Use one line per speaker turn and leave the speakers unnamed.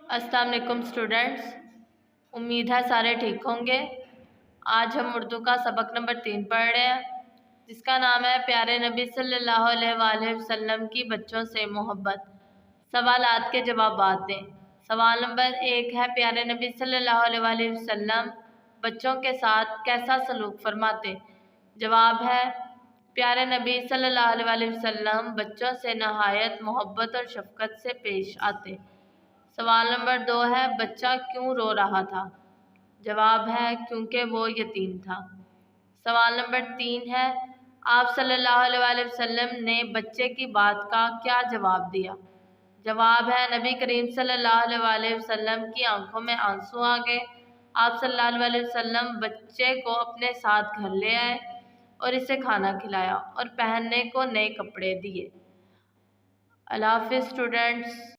अस्सलाम वालेकुम स्टूडेंट्स, उम्मीद है सारे ठीक होंगे। आज हम उर्दू का सबक नंबर 3 पढ़ रहे हैं, जिसका नाम है प्यारे नबी सल्लल्लाहु अलैहि वसल्लम की बच्चों से मोहब्बत। सवालात के जवाबात दें। सवाल नंबर 1 है, प्यारे नबी सल्लल्लाहु अलैहि वसल्लम बच्चों के साथ कैसा सलूक फरमाते। जवाब है, प्यारे नबी सल्लल्लाहु अलैहि वसल्लम बच्चों से नहायत मोहब्बत और शफकत से पेश आते। सवाल नंबर 2 है, बच्चा क्यों रो रहा था। जवाब है, क्योंकि वो यतीम था। सवाल नंबर 3 है, आप सल्लल्लाहु अलैहि वसल्लम ने बच्चे की बात का क्या जवाब दिया। जवाब है, नबी करीम सल्लल्लाहु अलैहि वसल्लम की आंखों में आंसू आ गए। आप सल्लल्लाहु अलैहि वसल्लम बच्चे को अपने साथ घर ले आए और इसे खाना खिलाया और पहनने को नए कपड़े दिए। अल्लाह हाफ़िज़ स्टूडेंट्स।